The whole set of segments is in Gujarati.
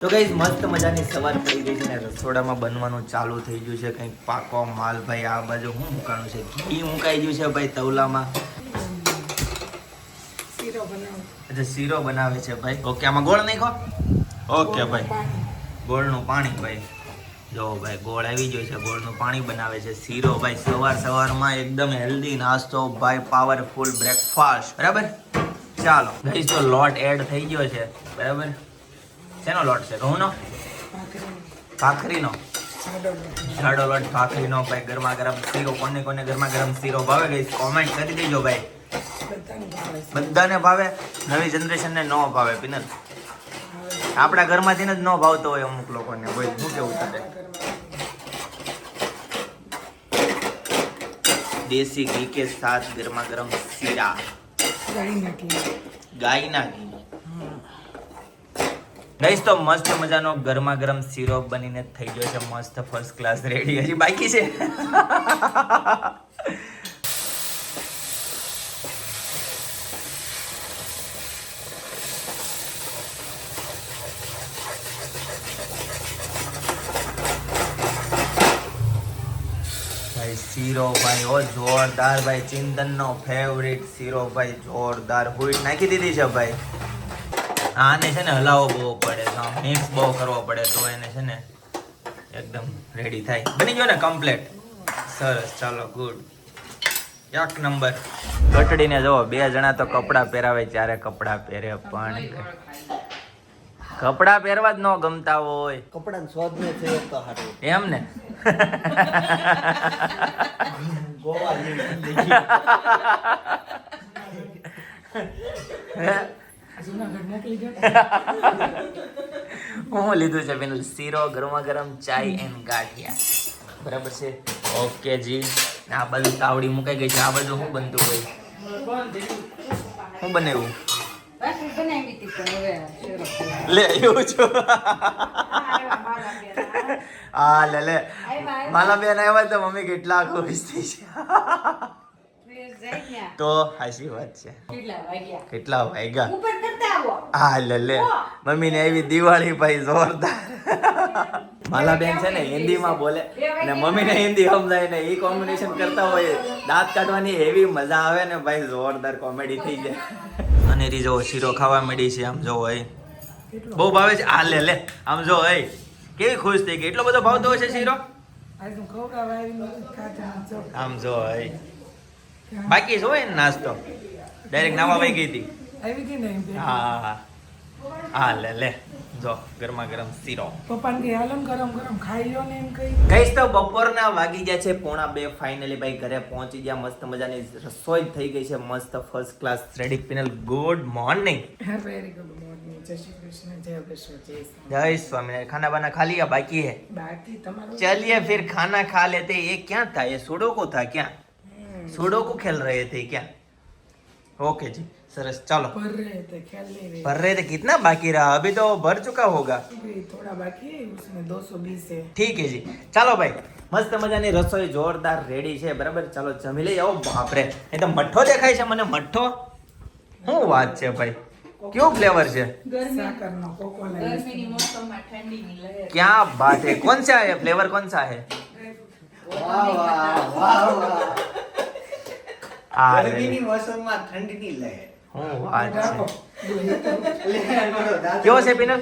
તો ગાઈસ મસ્ત મજાની સવાર પડી ગઈ છે ને રસોડામાં બનવાનું ચાલુ થઈ ગયું છે કંઈક પાકો માલ ભાઈ આ બાજુ શું મુકાનું છે ઘી મુકાઈ ગયું છે ભાઈ તવલામાં અચ્છા શીરો બનાવે છે ભાઈ ઓકે આમાં ગોળ નાખો ઓકે ભાઈ ગોળનું પાણી ભાઈ જો ભાઈ ગોળ આવી ગયો છે ગોળનું પાણી બનાવે છે શીરો ભાઈ સવારમાં એકદમ હેલ્ધી નાસ્તો ભાઈ પાવરફુલ બ્રેકફાસ્ટ બરાબર ચાલો ગાઈસ તો લોટ એડ થઈ ગયો છે બરાબર શેનો લોટ છે ઘઉંનો ભાખરીનો જાડો લોટ ભાખરીનો ભાઈ ગરમા ગરમ શીરો કોને કોને ગરમા ગરમ શીરો ભાવે ગાઈસ કોમેન્ટ કરી દેજો ભાઈ બધાને ભાવે નવી જનરેશનને ન ભાવે પિનલ આપણા ઘરમાંથી જ ન ભાવતો હોય અમુક લોકોને ભાઈ શું કેવું તારે દેશી ઘી કે સાથ ગરમા ગરમ શીરા ગાયના ઘી ગાઈસ તો મસ્ત મજાનો ગરમા ગરમ શીરો બનીને થઈ ગયો છે મસ્ત ફર્સ્ટ ક્લાસ રેડી હજી બાકી છે ભાઈ શીરો ભાઈ ઓ જોરદાર ભાઈ ચિંતનનો ફેવરિટ શીરો ભાઈ જોરદાર હુઈટ નાખી દીધી છે ભાઈ આને છે ને હલાવો બહુ પડે મિક્સ બહુ કરવો પડે તો એને છે ને એકદમ રેડી થાય બની ગયો ને કમ્પ્લીટ સરસ ચાલો ગુડ એક નંબર ઘટડીને જો બે જણા તો કપડાં પહેરાવે ત્યારે કપડાં પહેરે પણ કપડાં પહેરવા જ ન ગમતા હોય કપડાનો સ્વાદ ને છે તો હારું એમ ને ગોવા હું લીધું છે પેલું શીરો ગરમા ગરમ ચાય એન્ડ ગાંઠિયા બરાબર છે ઓકે જી આ બાજુ તાવડી મુકાઈ ગઈ છે આ બાજુ શું બનતું હોય શું બનાવ્યું લે એવું છું હા લે માલા બેન આવ્યા તો મમ્મી કેટલા ખુશ થઈ છે તો હાચી વાત છે કેટલા વાગ્યા હા લે મમ્મી ને આવી દિવાળી ભાઈ જોરદાર માલા બેન છે ને હિન્દીમાં બોલે ને મમ્મી ને હિન્દી સમજાય ને એ કોમ્બિનેશન કરતા હોય દાંત કાઢવાની એવી મજા આવે ને ભાઈ જોરદાર કોમેડી થઈ જાય અને રી જો શીરો ખાવા મળી છે આમ જો હોય બહુ ભાવે છે આ લે આમ જો હોય કેવી ખુશ થઈ ગઈ એટલો બધો ભાવતો હોય છે શીરો આમ જો હોય બાકી જ હોય ને નાસ્તો ડાયરેક્ટ નાવા વહી ગઈ હતી હા હા લે જો ગરમા ગરમ શીરો ગઈસ તો બપોરના વાગી ગયા છે 1:30 ફાઇનલી ભાઈ ઘરે પહોંચી ગયા મસ્ત મજાની રસોઈ થઈ ગઈ છે મસ્ત first class ready penal good morning very good morning जय श्री कृष्ण जय विश्व जय जय स्वामी खाना वाना खा लिया बाकी है बाकी तुम्हारा चलिए फिर खाना खा लेते ये क्या था ये सुडोकू था क्या सुडोकू खेल रहे थे क्या ओके जी सरस चलो भर रहे थे खेल नहीं रहे भर रहे थे कितना बाकी रहा अभी तो भर चुका होगा अभी थोड़ा बाकी है उसमें 220 है ठीक है जी ચાલો ભાઈ મસ્ત મજાની રસોઈ જોરદાર રેડી છે બરાબર ચાલો જમી લઈ આવો બાપરે એ તો મઠ્ઠો દેખાય છે મને મઠ્ઠો શું વાત છે ભાઈ क्यों फ्लेवर છે साकर नो कोको गर्मी ની મોસમમાં ઠંડીની લહેર क्या बात है कौन सा है फ्लेवर कौन सा है વાહ વાહ વાહ વાહ આ ગરમીની મોસમમાં ઠંડીની લહેર હું વાત છે લે કેવો છે પિનલ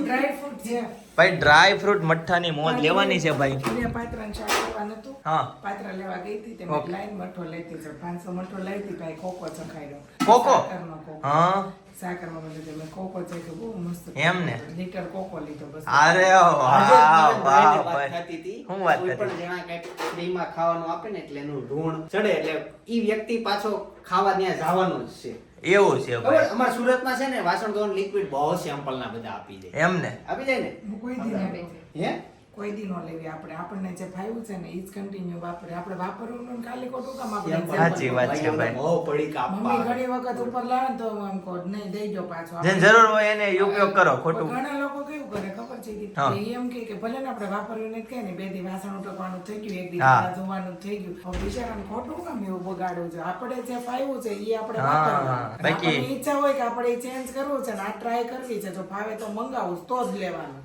ड्राई फ्रूट है ભાઈ ડ્રાય ફ્રૂટ મઠ્ઠાની મોજ લેવાની છે ભાઈ મેં પાત્રા શાક કરવાનું હતું હા પાત્રા લેવા ગઈ હતી તે ઓકે. લાઈન મઠો લેતી છે 500 મઠો લઈ હતી ભાઈ કોકો ચખાડ્યો કોકો? સાકરનો કોકો હા સાકરમાં બધું મેં કોકો ચખ્યો બહુ મસ્ત એમ ને? લીટર કોકો લીધો બસ અરે વાહ વાહ ભાઈ શું વાત કોઈ હતી પણ જેના કંઈક ફ્રીમાં ખાવાનું આપે ને એટલે એનું ઋણ ચડે એટલે ઈ વ્યક્તિ પાછો ખાવા ત્યાં જવાનો જ છે એવું છે ખબર ભાઈ અમારા સુરતમાં છે ને વાસણ ધોવાનું લિક્વિડ બહુ સેમ્પલ ના બધા આપી જાય એમ ને આપી જાય ને હું કોઈ દી ના લઉં. હે કોઈ દી નો લેવી આપણને જે ફાવ્યું છે ને ઈ જ કન્ટિન્યુ વાપરે આપણે વાપરવાનું ને ખાલી ખોટું કામ આપણે Sample સાચી વાત છે ભાઈ. બહુ પડી કાપવા મમ્મી ઘણી વખત ઉપર લાવે ને તો આમ કહો નહીં દઈ દો પાછો જેને જરૂર હોય એને ઉપયોગ કરો ખોટું ઘણા લોકો કેવું કરે ખબર છે કે હતી હા. એ એમ કે ભલે ને આપણે વાપરવું નથી કઈ ને 2 દી વાસણ ઉટકવાનું થઈ ગયું 1 દી હા. કપડાં ધોવાનું થઈ ગયું હવે બિચારાને ખોટું કામ એવું બગાડવું છે આપણે જે ફાવ્યું છે એ આપણે હા, વાપરવાનું અને બાકી- આપણને ઈચ્છા હોય કે આપણે ચેન્જ કરવું છે ને આ ટ્રાય કરવી છે જો ફાવે તો મંગાવું તો જ લેવાનું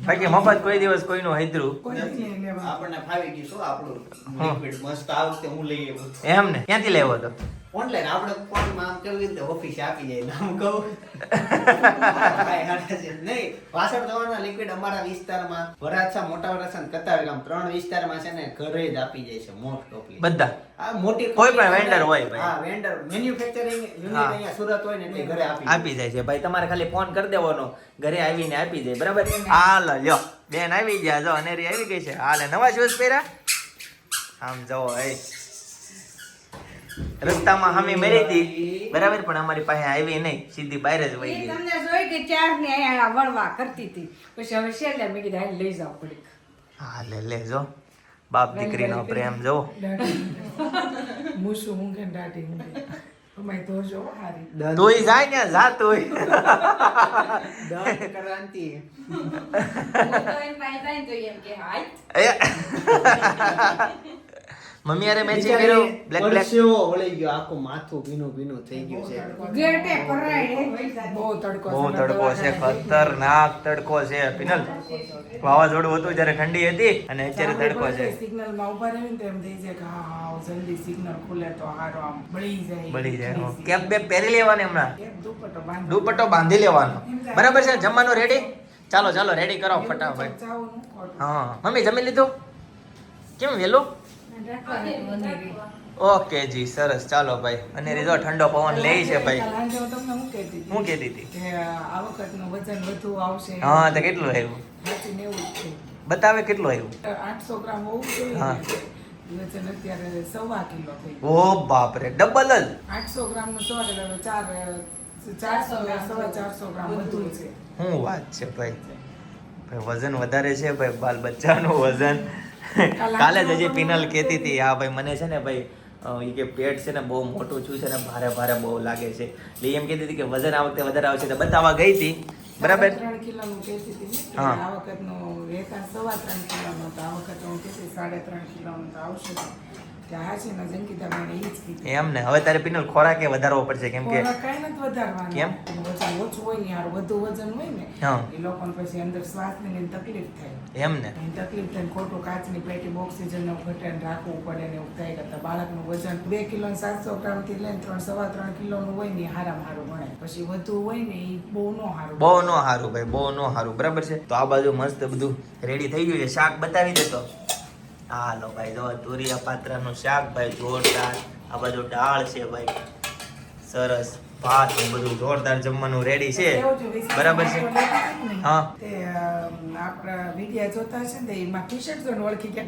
બાકી મફત કોઈ દિવસ કોઈનું હૈદરું કોઈ દી નહીં લેવાનું આપણને ફાવી ગયું શું આપણું લિક્વિડ મસ્ત આ વખતે હું લઈ આવ્યો એમ ને ક્યાંથી લેવો હતો ઓનલાઈન આપણે ફોનમાં આમ કેવું રીતે ઓફિસે આપી જાય નામ કહું ભાઈ હાડા છે નહીં વાસણ ધોવાના લિક્વિડ અમારા વિસ્તારમાં વરાછા મોટા વરાછા ને કતાર ગામ 3 વિસ્તારમાં છે ને ઘરે જ આપી જાય છે મોસ્ટ ઓફલી બધા આ મોટી કોઈ પણ company vendor હોય ભાઈ. હા વેન્ડર મેન્યુફેક્ચરિંગ યુનિટ હા. અહીંયા સુરત હોય ને એટલે ઘરે આપી આપી જાય છે ભાઈ તમારે ખાલી ફોન કરી દેવાનો ઘરે આવીને આપી જાય બરાબર હાલ લ્યો બેન આવી ગયા જો અનેરી આવી ગઈ છે હાલે નવા શૂઝ પહેર્યા આમ જવો એ રસ્તામાં હામી મરી હતી બરાબર પણ અમારી પાસે આવી નહીં સીધી બહાર જ વહી એ ગઈ તમને જોઈ કે ચારની અહીંયા વળવા કરતી હતી પછી હવે છેલ્લે મેં કીધું હાલ લઈ જાવ પડી હા લે જો બાપ દીકરીનો પ્રેમ જો મૂસું ઊંઘે ને દાઢી ઊંઘે અમાય તો જો હારી તોય જાય ને જા તોય દંત ક્રાંતિ હું તો એમ પાસે જાય ને તો એમ કે હાય એ. મમ્મી અરે મેચિંગ કર્યું બ્લેક બ્લેક પરસેવો વળી ગયો આખું માથું ભીનું ભીનું થઈ ગયું છે ગેટે પરાય બહુ તડકો બહુ તડકો છે ખતરનાક તડકો છે પિનલ વાવાઝોડું હતું જ્યારે ઠંડી હતી અને અત્યારે તડકો છે સિગ્નલ માં ઉભા રહીને તો એમ થઈ જાય કે હા જલ્દી સિગ્નલ ખુલે તો હારો આમ બળી જાય બળી જાય કેપ બેપ પહેરી લેવાની હમણાં એક દુપટ્ટો બાંધી દુપટ્ટો બાંધી લેવાનો બરાબર છે જમવાનું રેડી ચાલો ચાલો રેડી કરો ફટાફટ ચાવનું ખોટું. હા મમ્મી જમી લીધું કેમ વેલું ઓકે જી સરસ ચાલો ભાઈ અને રીઝો ઠંડો પવન લે છે ભાઈ સાંજે હું તમને શું કહેતી હતી? હું કહેતી હતી કે આ વખતનું વજન વધુ આવશે હા તો કેટલું આવ્યું સાચીને એવું જ છે બતાવે કેટલું આવ્યું 800 ગ્રામ હોવું હા. જોઈએ વજન અત્યારે 1.25 કિલો થઈ ઓ બાપ રે ડબલ જ 800 ગ્રામ નું 100 એટલે 400 ગ્રામ વધુ છે શું વાત છે ભાઈ ભાઈ વજન વધારે છે ભાઈ બાલ બચ્ચાનું વજન કાલે જ હજી પિનલ કહેતી હતી હા ભાઈ મને છે ને ભાઈ એ કે પેટ છે ને બહુ મોટું છું છે ને ભારે ભારે બહુ લાગે છે એટલે એમ કહેતી હતી કે વજન આ વખતે વધારે આવશે તો બતાવવા ગઈ હતી બરાબર 3 કિલોનું કહેતી હતી ને કે હા. આ વખતનું રહેતા 3.5 કિલોનું તો આ વખત હું કહેતી 3.5 કિલોનું તો આવશે ત્યાં છે ને જંકિતા બેન એ જ કીધું એમ ને હવે તારે પિનલ ખોરાકે વધારવો પડશે કેમ કે ખોરાક કાંઈ નથી વધારવાનું. કેમ? વજન ઓછું હોય ને યાર વધુ વજન હોય ને હા. એ લોકોને પછી અંદર શ્વાસની ને તકલીફ થાય એમ ને એની તકલીફ થઈને ખોટું કાચની પેટી ઓક્સિજન ઘટાડીને રાખવું પડે ને એવું થાય કરતા બાળકનું વજન 2 કિલો 700 ગ્રામ થી લઈને 3.5 કિલોનું હોય ને એ હારામાં હારું ગણાય પછી વધુ હોય ને એ બહુ નો હારું બહુ નો હારું ભાઈ બહુ નો હારું બરાબર છે તો આ બાજુ મસ્ત બધું રેડી થઈ ગયું છે શાક બતાવી દેતો હાલો ભાઈ જો તુરિયા પાત્રાનું શાક ભાઈ જોરદાર આ બાજુ દાળ છે ભાઈ સરસ ભાત ને બધું જોરદાર જમવાનું રેડી છે બરાબર છે હા તે આપણા વિડિયા જોતા છે ને એમાં ટી-શર્ટ જોઈને ઓળખી કે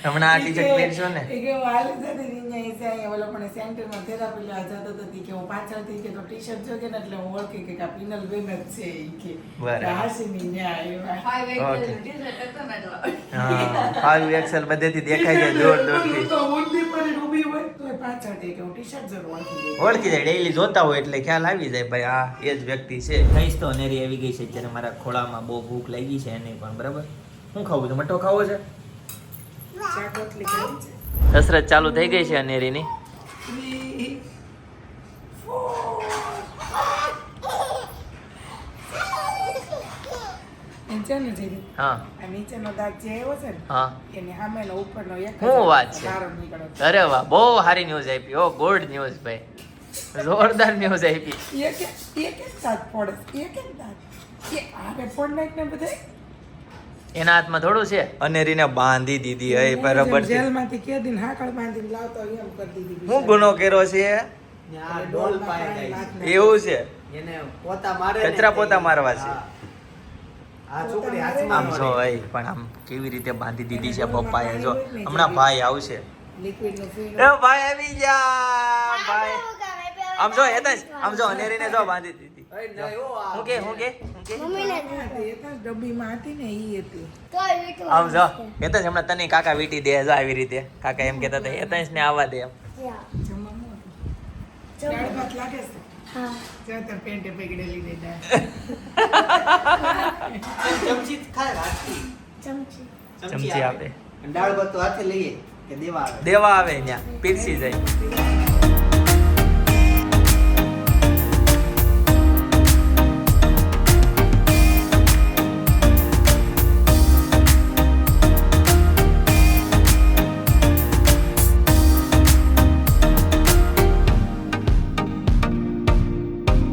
હમણાં આ ટી-શર્ટ પહેરશો ને એ કે હું હાલી જતી હતી અહીંયા છે અહીંયા ઓલો પણ સેન્ટરમાં થેરાપી લેવા જતો હતો ઈ કે હું પાછળથી કે તો ટી-શર્ટ જોગે ને એટલે હું ઓળખી કે આ પિનલ બેન જ છે ઈ કે બરાબર. હાસીની ન્યા આવ્યા હાય Okay. વેક ડીઝલ હતો ને એટલે હા 5 એક્સેલ બધેથી દેખાઈ જાય દોર દોરથી તો ઊંધી પડી ઊભી હોય તો એ પાછળથી કે હું ટી-શર્ટ જોઈને ઓળખી ગઈ ઓળખી જાય ડેઈલી જોતા હોય એટલે ખ્યાલ આવી જાય ભાઈ આ એ જ વ્યક્તિ છે કહીશ તો નેરી આવી ગઈ છે અત્યારે મારા ખોળામાં બહુ ભૂખ લાગી છે એને પણ બરાબર શું ખાવું છે મઠો ખાવો છે શાક રોટલી કરી છે કસરત ચાલુ થઈ ગઈ છે અનેરીની 3 4 નીચે ને જે હા આ નીચેનો દાગ જે આવ્યો છે ને હા એની સામેનો ઉપરનો એક શું વાત છે? સારો નીકળ્યો છે. અરે વાહ બહુ સારી ન્યૂઝ આપી ઓ ગુડ ન્યૂઝ ભાઈ જોરદાર ન્યૂઝ આપી એક દાંત પડે એક દાંત એ આગળ પડ નાખ ને બધે એના હાથમાં થોડું છે અનેરીને બાંધી દીધી હે બરાબર છે જેલમાંથી કેદીને હાકળ બાંધીને લાવતો એમ કરી દીધી હું ગુનો કર્યો છે આ ડોલ પાય જાય એવું છે એને પોતા મારે ને કચરા પોતા મારવા છે. હા. આ છોકરી હાથમાં આમ જો ભાઈ પણ આમ કેવી રીતે બાંધી દીધી છે પપ્પાએ જો હમણાં ભાઈ આવશે લિક્વિડ નું ફીણ એ ભાઈ આવી ગયા ભાઈ આમ જો હેતેશ આમ જો અનેરીને જો બાંધી દીધી અરે નહીં હો, આ હું કે ડબ્બીમાં હતી ને ઈ હતી આમ જો હેતેશ હમણાં તને કાકા વીટી દે જો આવી રીતે કાકા એમ કહેતા હતા હેતેશ ને આવવા દે એમ જમવાનું હતું દાળ ભાત લાગે છે જો તાર પેન્ટે પકડેલી દે ચમચી આપે. અને દાળ ભાત તો હાથે લઈએ કે દેવા આવે? દેવા આવે ત્યાં પીરસી જાય.